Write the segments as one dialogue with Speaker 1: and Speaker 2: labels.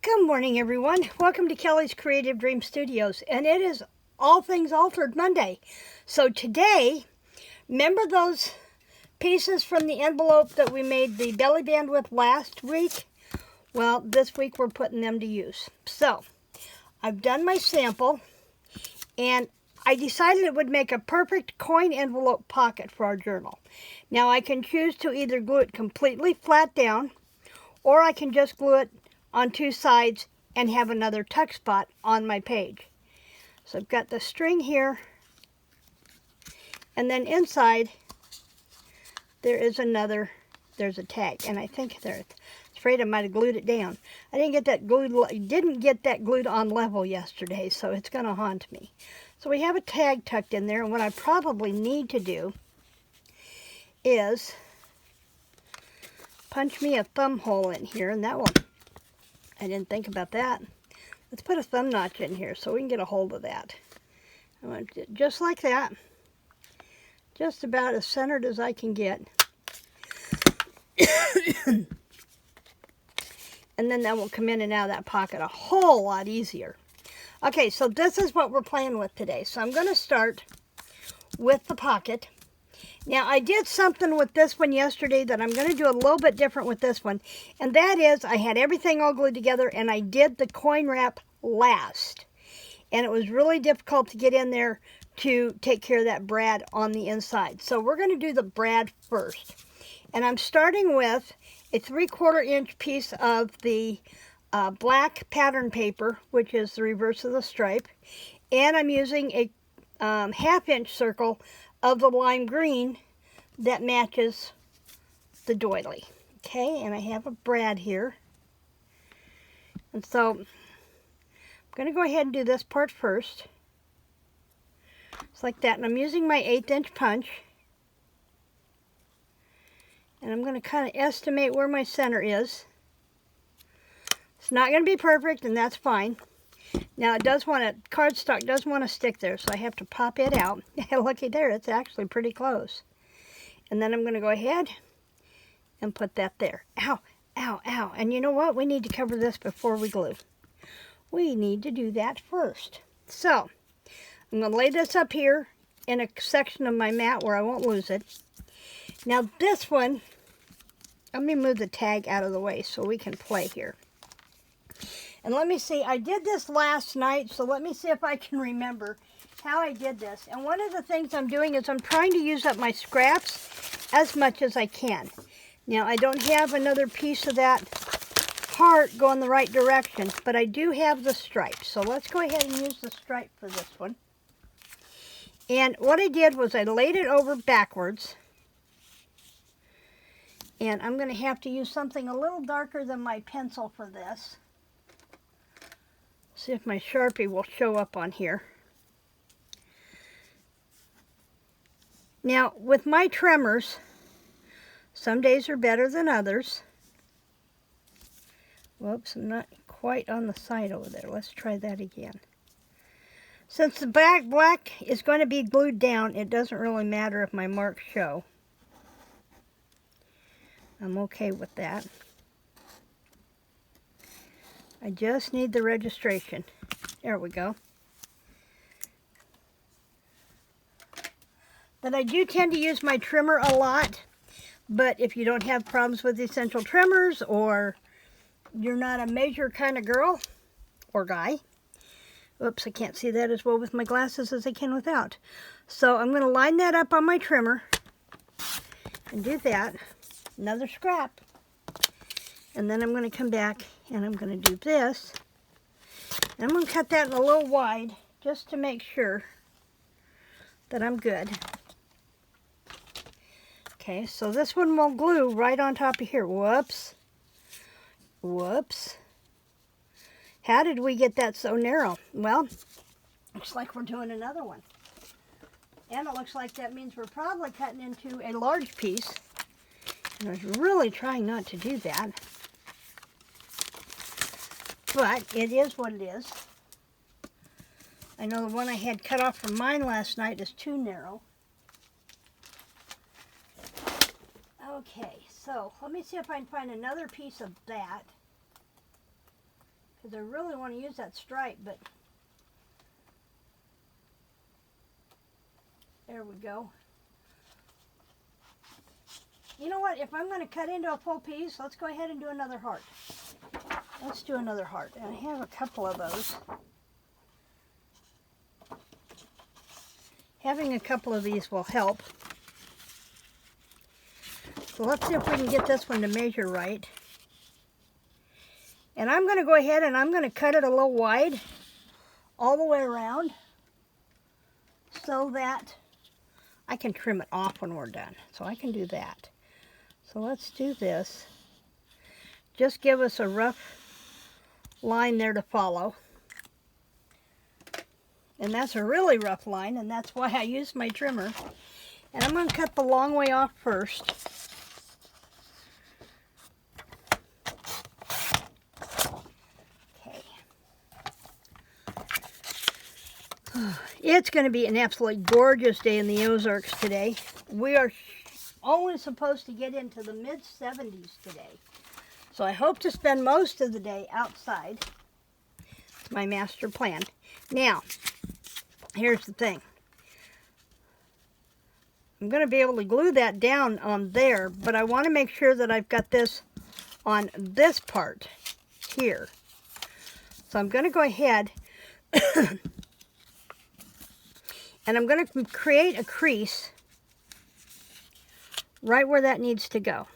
Speaker 1: Good morning, everyone. Welcome to Kelly's Creative Dream Studios, and it is All Things Altered Monday. So today, remember those pieces from the envelope that we made the belly band with last week? Well, this week we're putting them to use. So, I've done my sample, and I decided it would make a perfect coin envelope pocket for our journal. Now, I can choose to either glue it completely flat down, or I can just glue it on two sides and have another tuck spot on my page. So I've got the string here, and then inside there is there's a tag, and I think I'm afraid I might have glued it down. I didn't get that glued on level yesterday, so it's going to haunt me. So we have a tag tucked in there, and what I probably need to do is punch me a thumb hole in here, and that will, I didn't think about that. Let's put a thumb notch in here so we can get a hold of that. I want it just like that, just about as centered as I can get. And then that will come in and out of that pocket a whole lot easier. Okay, so this is what we're playing with today. So I'm going to start with the pocket. Now, I did something with this one yesterday that I'm going to do a little bit different with this one. And that is, I had everything all glued together, and I did the coin wrap last. And it was really difficult to get in there to take care of that brad on the inside. So we're going to do the brad first. And I'm starting with a 3/4 inch piece of the black pattern paper, which is the reverse of the stripe. And I'm using a 1/2 inch circle of the lime green that matches the doily. Okay, and I have a brad here. And so I'm going to go ahead and do this part first. It's like that, and I'm using my 1/8 inch punch. And I'm going to kind of estimate where my center is. It's not going to be perfect, and that's fine. Now, it does want to, cardstock does want to stick there, so I have to pop it out. Looky there, it's actually pretty close. And then I'm going to go ahead and put that there. Ow, ow, ow. And you know what? We need to cover this before we glue. We need to do that first. So, I'm going to lay this up here in a section of my mat where I won't lose it. Now, this one, let me move the tag out of the way so we can play here. And let me see, I did this last night, so let me see if I can remember how I did this. And one of the things I'm doing is I'm trying to use up my scraps as much as I can. Now, I don't have another piece of that heart going the right direction, but I do have the stripe. So let's go ahead and use the stripe for this one. And what I did was I laid it over backwards. And I'm going to have to use something a little darker than my pencil for this. See if my Sharpie will show up on here. Now, with my tremors, some days are better than others. Whoops, I'm not quite on the side over there. Let's try that again. Since the black is going to be glued down, it doesn't really matter if my marks show. I'm okay with that. I just need the registration. There we go. But I do tend to use my trimmer a lot. But if you don't have problems with essential trimmers, or you're not a measure kind of girl or guy. Oops, I can't see that as well with my glasses as I can without. So I'm going to line that up on my trimmer and do that. Another scrap. And then I'm going to come back and I'm going to do this. And I'm going to cut that a little wide just to make sure that I'm good. Okay, so this one will glue right on top of here. Whoops. Whoops. How did we get that so narrow? Well, looks like we're doing another one. And it looks like that means we're probably cutting into a large piece. And I was really trying not to do that. But it is what it is. I know the one I had cut off from mine last night is too narrow. Okay, so let me see if I can find another piece of that. because I really want to use that stripe, but there we go. You know what? If I'm going to cut into a full piece, let's go ahead and do another heart. Let's do another heart. And I have a couple of those. Having a couple of these will help. So let's see if we can get this one to measure right. And I'm going to go ahead and I'm going to cut it a little wide all the way around so that I can trim it off when we're done. So I can do that. So let's do this. Just give us a rough line there to follow. And that's a really rough line, and that's why I use my trimmer. And I'm going to cut the long way off first. Okay. It's going to be an absolutely gorgeous day in the Ozarks today. We are only supposed to get into the mid-70s today. So I hope to spend most of the day outside. It's my master plan. Now, here's the thing. I'm going to be able to glue that down on there, but I want to make sure that I've got this on this part here. So I'm going to go ahead and I'm going to create a crease right where that needs to go.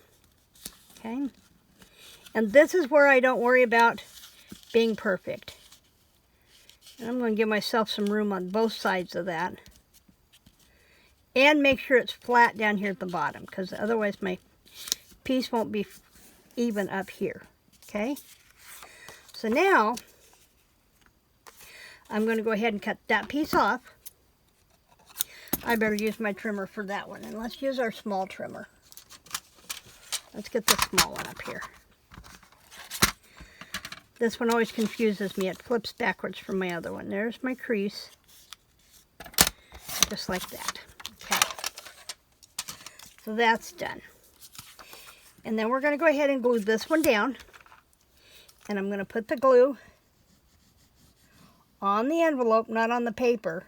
Speaker 1: Okay? And this is where I don't worry about being perfect. And I'm going to give myself some room on both sides of that. And make sure it's flat down here at the bottom, because otherwise my piece won't be even up here. Okay? So now, I'm going to go ahead and cut that piece off. I better use my trimmer for that one. And let's use our small trimmer. Let's get the small one up here. This one always confuses me. It flips backwards from my other one. There's my crease. Just like that. Okay. So that's done. And then we're going to go ahead and glue this one down. And I'm going to put the glue on the envelope, not on the paper.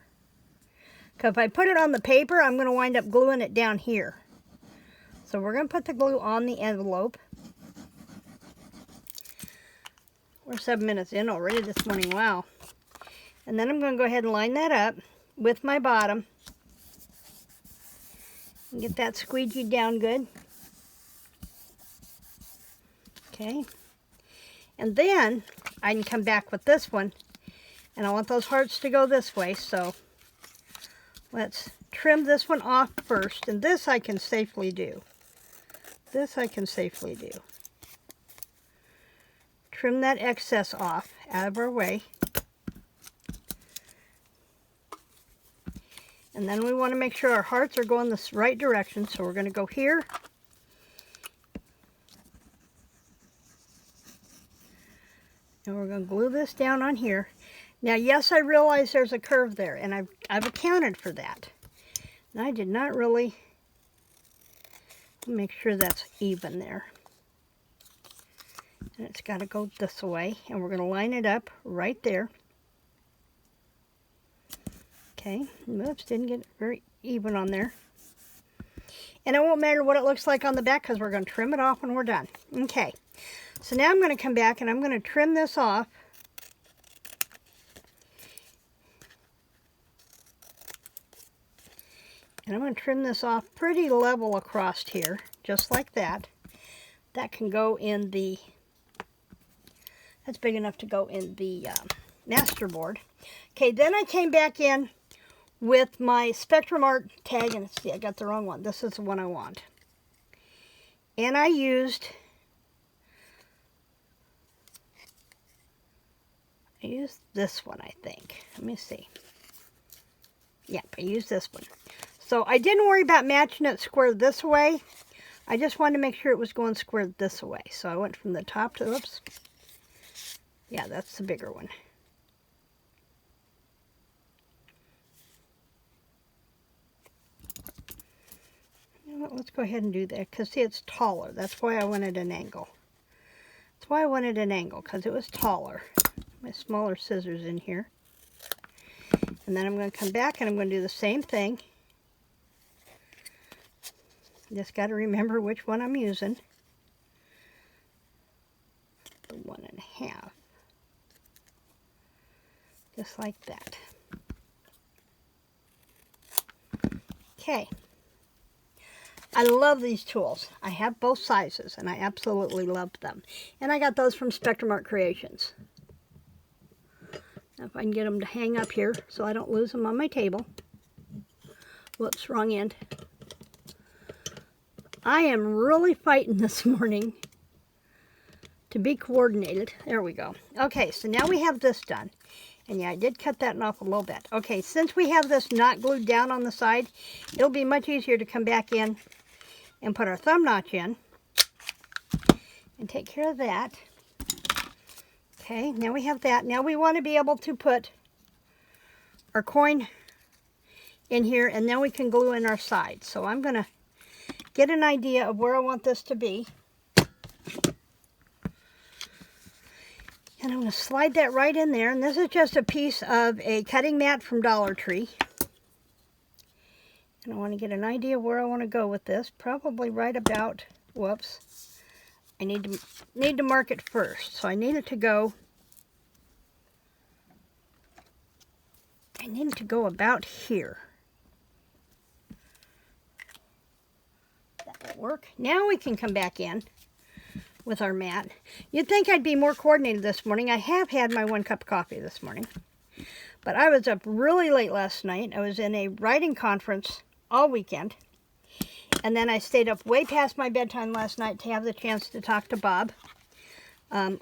Speaker 1: Because if I put it on the paper, I'm going to wind up gluing it down here. So we're going to put the glue on the envelope. We're 7 minutes in already this morning. Wow. And then I'm going to go ahead and line that up with my bottom. And get that squeegeed down good. Okay. And then I can come back with this one. And I want those hearts to go this way. So let's trim this one off first. And this I can safely do. This I can safely do. Trim that excess off out of our way. And then we want to make sure our hearts are going the right direction. So we're going to go here. And we're going to glue this down on here. Now, yes, I realize there's a curve there, and I've accounted for that. And I did not really make sure that's even there. And it's got to go this way, and we're going to line it up right there. Okay, oops, didn't get very even on there. And it won't matter what it looks like on the back because we're going to trim it off when we're done. Okay, so now I'm going to come back and I'm going to trim this off. And I'm going to trim this off pretty level across here, just like that. That can go in the, that's big enough to go in the master board. Okay, then I came back in with my Spectrum Art tag, and see, I got the wrong one. This is the one I want. And I used this one, I think. Let me see. Yep, I used this one. So I didn't worry about matching it square this way. I just wanted to make sure it was going square this way. So I went from the top to, oops. Yeah, that's the bigger one. You know what, let's go ahead and do that, because see, it's taller. That's why I wanted an angle. That's why I wanted an angle, because it was taller. My smaller scissors in here. And then I'm going to come back and I'm going to do the same thing. Just got to remember which one I'm using. The 1.5. Just like that. Okay. I love these tools. I have both sizes and I absolutely love them. And I got those from Spectrum Art Creations. Now if I can get them to hang up here so I don't lose them on my table. Whoops, wrong end. I am really fighting this morning to be coordinated. There we go. Okay, so now we have this done. And yeah, I did cut that off a little bit. Okay, since we have this not glued down on the side, it'll be much easier to come back in and put our thumb notch in and take care of that. Okay, now we have that. Now we want to be able to put our coin in here, and then we can glue in our sides. So I'm going to get an idea of where I want this to be. And I'm going to slide that right in there. And this is just a piece of a cutting mat from Dollar Tree. And I want to get an idea where I want to go with this. Probably right about, whoops. I need to mark it first. So I need it to go, about here. That will work. Now we can come back in with our mat. You'd think I'd be more coordinated this morning. I have had my 1 cup of coffee this morning. But I was up really late last night. I was in a writing conference all weekend. And then I stayed up way past my bedtime last night to have the chance to talk to Bob.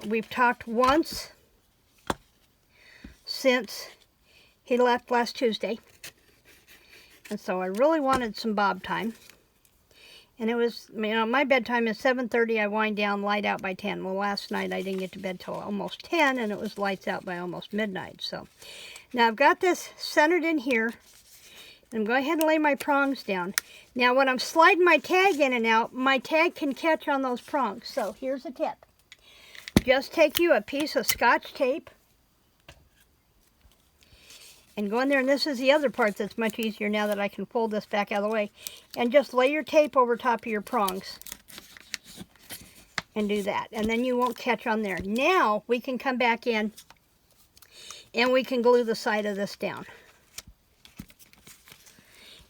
Speaker 1: We've talked once since he left last Tuesday. And so I really wanted some Bob time. And it was, my bedtime is 7:30. I wind down, light out by 10. Well, last night I didn't get to bed till almost 10, and it was lights out by almost midnight. So now I've got this centered in here. I'm going ahead and lay my prongs down. Now when I'm sliding my tag in and out, my tag can catch on those prongs. So here's a tip. Just take you a piece of Scotch tape and go in there, and this is the other part that's much easier now that I can fold this back out of the way. And just lay your tape over top of your prongs. And do that. And then you won't catch on there. Now we can come back in and we can glue the side of this down.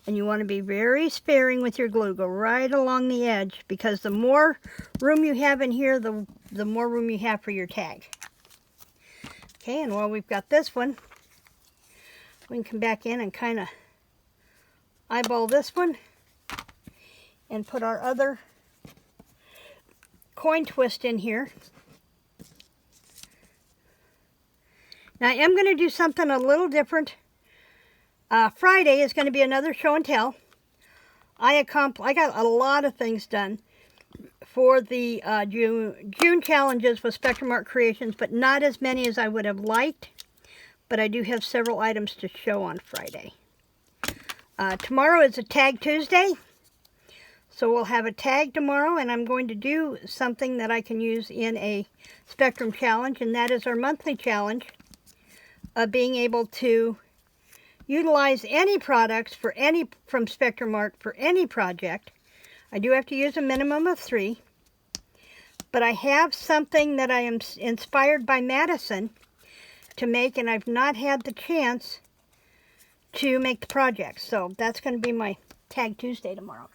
Speaker 1: And you want to be very sparing with your glue. Go right along the edge, because the more room you have in here, the more room you have for your tag. Okay, and while we've got this one, we can come back in and kind of eyeball this one and put our other coin twist in here. Now I am going to do something a little different. Friday is going to be another show and tell. I got a lot of things done for the June challenges with Spectrum Art Creations, but not as many as I would have liked. But I do have several items to show on Friday. Tomorrow is a Tag Tuesday. So we'll have a tag tomorrow, and I'm going to do something that I can use in a Spectrum challenge, and that is our monthly challenge of being able to utilize any products from Spectrum Art for any project. I do have to use a minimum of 3. But I have something that I am inspired by Madison to make, and I've not had the chance to make the project. So that's going to be my Tag Tuesday tomorrow.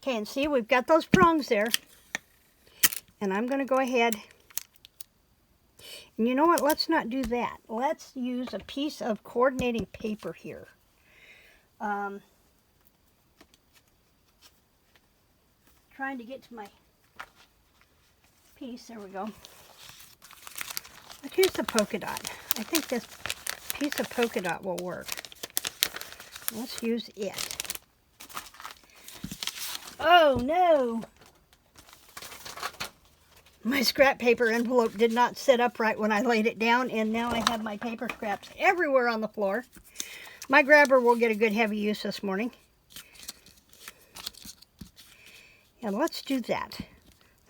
Speaker 1: Okay, and see, we've got those prongs there. And I'm going to go ahead. And you know what? Let's not do that. Let's use a piece of coordinating paper here. Trying to get to my piece. There we go. Let's use the polka dot. I think this piece of polka dot will work. Let's use it. Oh no! My scrap paper envelope did not sit upright when I laid it down, and now I have my paper scraps everywhere on the floor. My grabber will get a good heavy use this morning. And let's do that.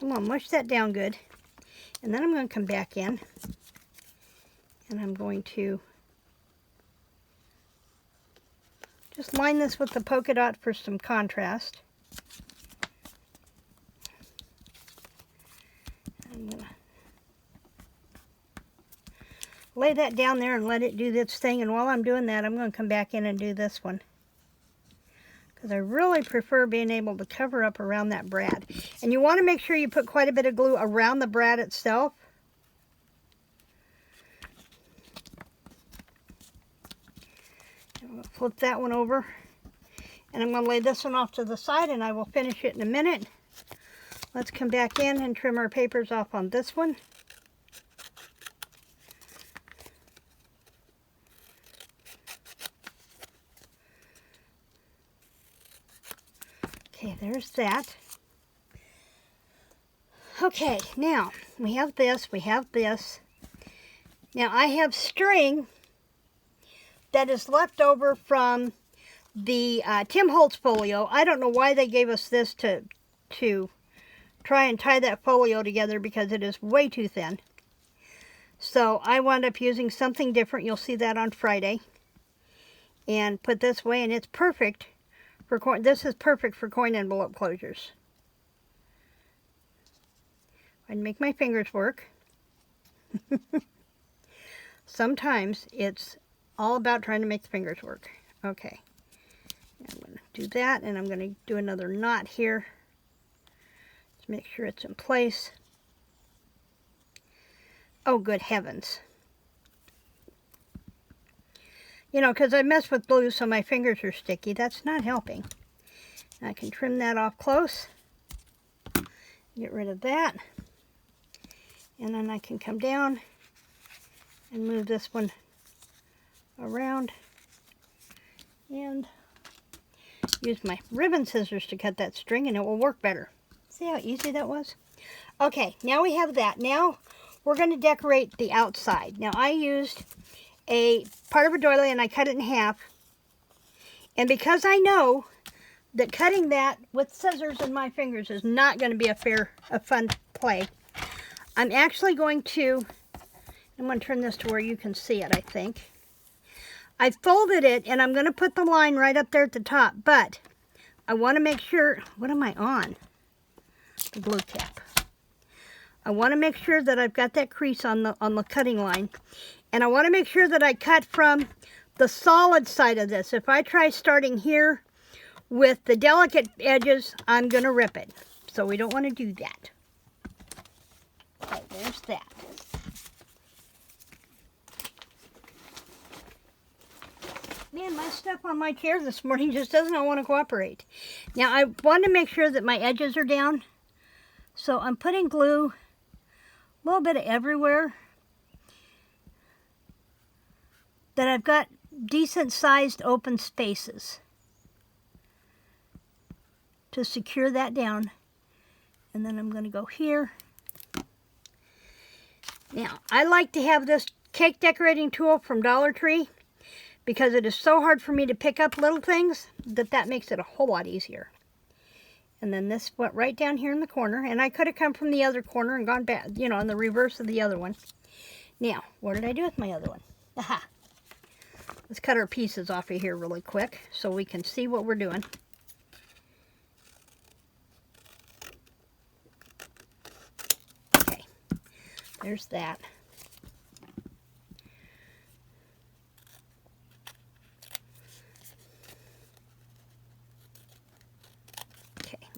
Speaker 1: I'm going to mush that down good. And then I'm going to come back in and I'm going to just line this with the polka dot for some contrast. I'm going to lay that down there and let it do its thing. And while I'm doing that, I'm going to come back in and do this one, because I really prefer being able to cover up around that brad. And you want to make sure you put quite a bit of glue around the brad itself. I'm going to flip that one over. And I'm going to lay this one off to the side, and I will finish it in a minute. Let's come back in and trim our papers off on this one. Okay, there's that. Okay, now we have this, we have this. Now I have string that is left over from the Tim Holtz folio. I don't know why they gave us this to try and tie that folio together, because it is way too thin. So I wound up using something different. You'll see that on Friday. And put this away, and it's perfect for coin. This is perfect for coin envelope closures. I'd make my fingers work. Sometimes it's all about trying to make the fingers work. Okay. I'm going to do that, and I'm going to do another knot here to make sure it's in place. Oh, good heavens. You know, because I messed with glue so my fingers are sticky. That's not helping. I can trim that off close. Get rid of that. And then I can come down and move this one around. And use my ribbon scissors to cut that string, and it will work better. See how easy that was? Okay, now we have that. Now we're going to decorate the outside. Now I used a part of a doily and I cut it in half. And because I know that cutting that with scissors in my fingers is not going to be a fun play, I'm actually going to, I'm going to turn this to where you can see it, I think. I folded it, and I'm going to put the line right up there at the top, but I want to make sure, what am I on? The glue cap. I want to make sure that I've got that crease on the cutting line, and I want to make sure that I cut from the solid side of this. If I try starting here with the delicate edges, I'm going to rip it. So we don't want to do that. Okay, there's that. Man, my stuff on my chair this morning just doesn't want to cooperate. Now, I want to make sure that my edges are down. So I'm putting glue a little bit of everywhere, that I've got decent sized open spaces to secure that down. And then I'm going to go here. Now, I like to have this cake decorating tool from Dollar Tree, because it is so hard for me to pick up little things that makes it a whole lot easier. And then this went right down here in the corner, and I could have come from the other corner and gone back, you know, in the reverse of the other one. Now, what did I do with my other one? Aha! Let's cut our pieces off of here really quick so we can see what we're doing. Okay, there's that.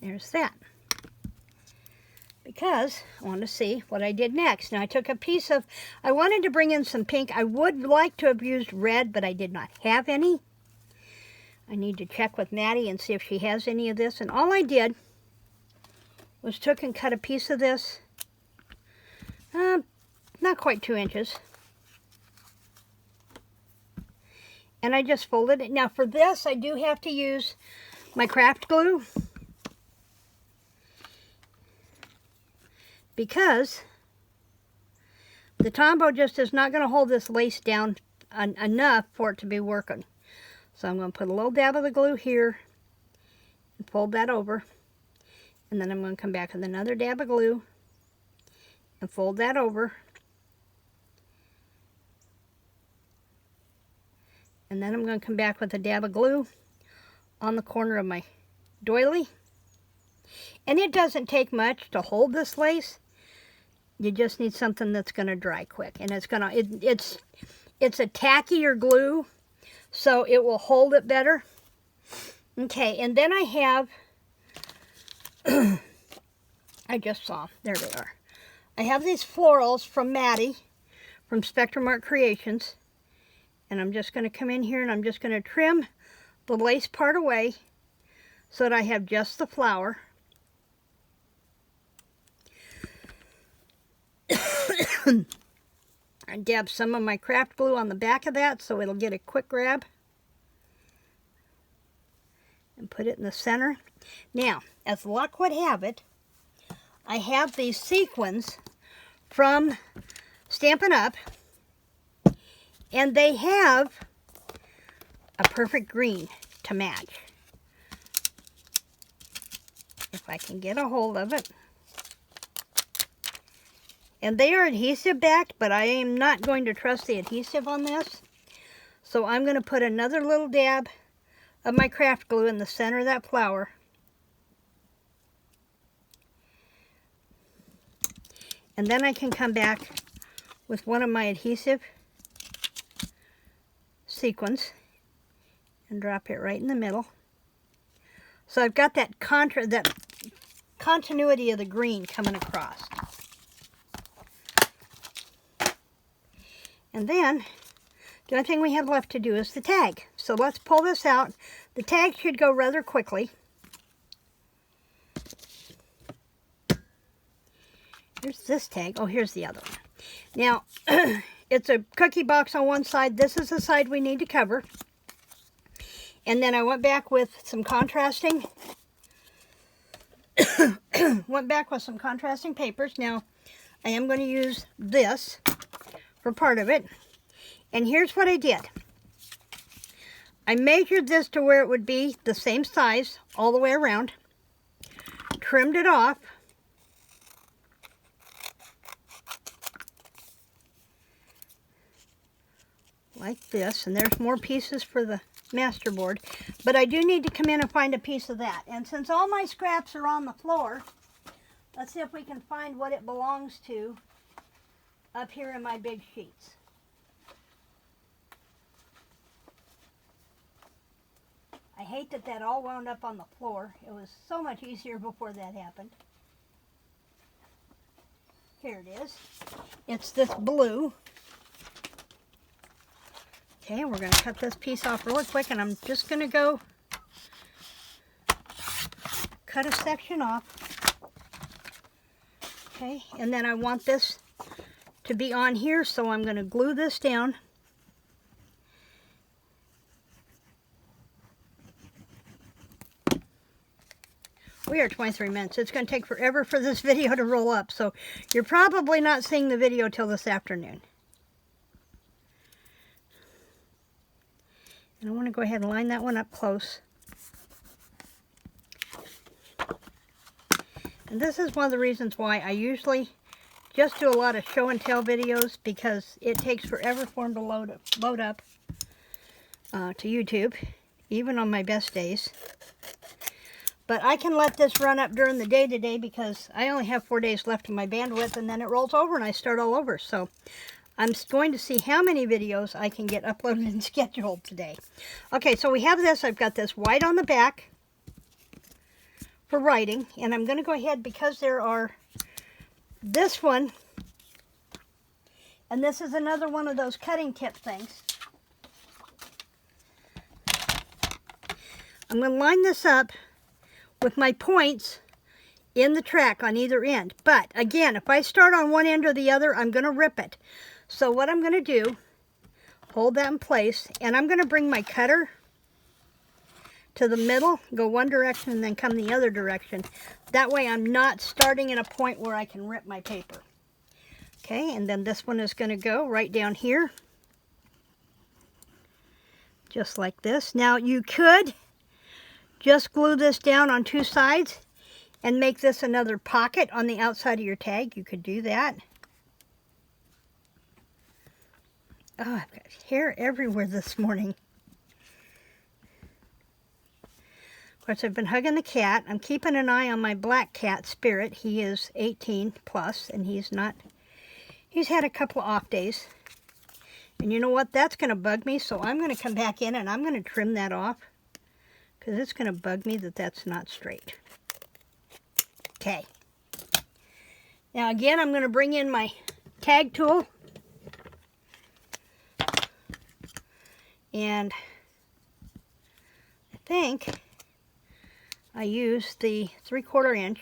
Speaker 1: There's that. Because I want to see what I did next. Now I took a piece of, I wanted to bring in some pink. I would like to have used red, but I did not have any. I need to check with Madi and see if she has any of this. And all I did was took and cut a piece of this. Not quite 2 inches. And I just folded it. Now for this, I do have to use my craft glue, because the Tombow just is not going to hold this lace down enough for it to be working. So I'm going to put a little dab of the glue here and fold that over. And then I'm going to come back with another dab of glue and fold that over. And then I'm going to come back with a dab of glue on the corner of my doily. And it doesn't take much to hold this lace. You just need something that's going to dry quick. And it's going to, it's a tackier glue, so it will hold it better. Okay, and then I have, I just saw, there they are. I have these florals from Madi, from Spectrum Art Creations. And I'm just going to come in here and I'm just going to trim the lace part away so that I have just the flower. I dab some of my craft glue on the back of that so it'll get a quick grab. And put it in the center. Now, as luck would have it, I have these sequins from Stampin' Up! And they have a perfect green to match. If I can get a hold of it. And they are adhesive backed, but I am not going to trust the adhesive on this. So I'm going to put another little dab of my craft glue in the center of that flower. And then I can come back with one of my adhesive sequins and drop it right in the middle. So I've got that continuity of the green coming across. And then the only thing we have left to do is the tag. So let's pull this out. The tag should go rather quickly. Here's this tag. Oh, here's the other one. Now, it's a cookie box on one side. This is the side we need to cover. And then I went back with some contrasting papers. Now, I am going to use this for part of it. And here's what I did. I measured this to where it would be the same size all the way around. Trimmed it off. Like this, and there's more pieces for the masterboard, but I do need to come in and find a piece of that. And since all my scraps are on the floor, let's see if we can find what it belongs to up here in my big sheets. I hate that that all wound up on the floor. It was so much easier before that happened. Here it is. It's this blue. Okay, we're going to cut this piece off really quick, and I'm just going to go cut a section off. Okay, and then I want this to be on here, so I'm going to glue this down. We are 23 minutes. It's going to take forever for this video to roll up, so you're probably not seeing the video till this afternoon. And I want to go ahead and line that one up close. And this is one of the reasons why I usually just do a lot of show and tell videos, because it takes forever for them to load up to YouTube, even on my best days. But I can let this run up during the day today because I only have 4 days left in my bandwidth, and then it rolls over and I start all over. So I'm going to see how many videos I can get uploaded and scheduled today. Okay, so we have this. I've got this white on the back for writing, and I'm going to go ahead, because there are this one, and this is another one of those cutting tip things. I'm going to line this up with my points in the track on either end. But again, if I start on one end or the other, I'm going to rip it. So what I'm going to do, hold that in place, and I'm going to bring my cutter to the middle, go one direction, and then come the other direction. That way I'm not starting at a point where I can rip my paper. Okay, and then this one is going to go right down here, just like this. Now you could just glue this down on two sides and make this another pocket on the outside of your tag, you could do that. Oh, I've got hair everywhere this morning. Of course, I've been hugging the cat. I'm keeping an eye on my black cat, Spirit. He is 18 plus, and he's had a couple of off days. And you know what? That's going to bug me, so I'm going to come back in and I'm going to trim that off, because it's going to bug me that that's not straight. Okay. Now again, I'm going to bring in my tag tool. And I think I used the 3/4 inch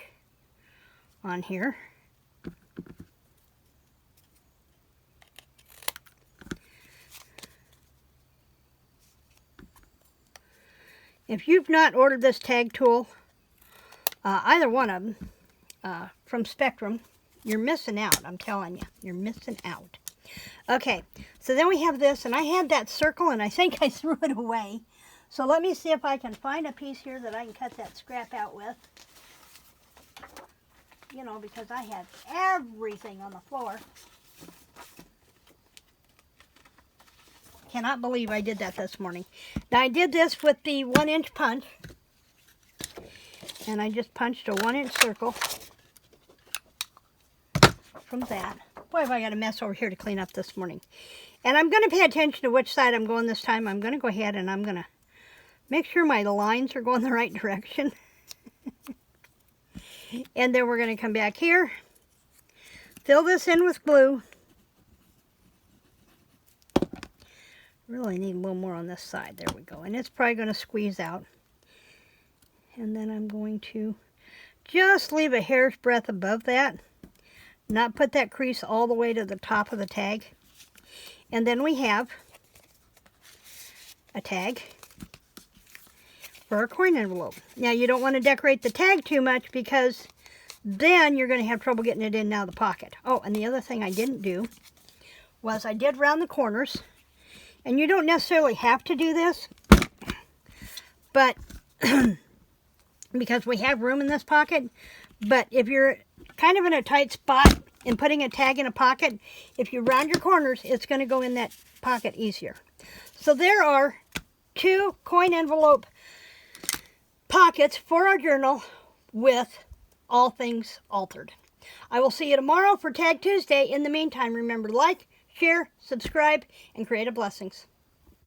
Speaker 1: on here. If you've not ordered this tag tool, either one of them, from Spectrum, you're missing out. I'm telling you, you're missing out. Okay, so then we have this, and I had that circle, and I think I threw it away. So let me see if I can find a piece here that I can cut that scrap out with. You know, because I had everything on the floor. Cannot believe I did that this morning. Now I did this with the 1-inch punch. And I just punched a 1-inch circle from that. Boy, have I got a mess over here to clean up this morning. And I'm going to pay attention to which side I'm going this time. I'm going to go ahead and I'm going to make sure my lines are going the right direction. And then we're going to come back here, fill this in with glue. Really need a little more on this side. There we go. And it's probably going to squeeze out. And then I'm going to just leave a hair's breadth above that. Not put that crease all the way to the top of the tag. And then we have a tag for a coin envelope. Now you don't want to decorate the tag too much, because then you're going to have trouble getting it in and out of the pocket. Oh, and the other thing I didn't do was I did round the corners. And you don't necessarily have to do this, but because we have room in this pocket. But if you're kind of in a tight spot and putting a tag in a pocket, if you round your corners, it's going to go in that pocket easier. So there are 2 coin envelope pockets for our journal with All Things Altered. I will see you tomorrow for Tag Tuesday. In the meantime, remember to like, share, subscribe, and create blessings.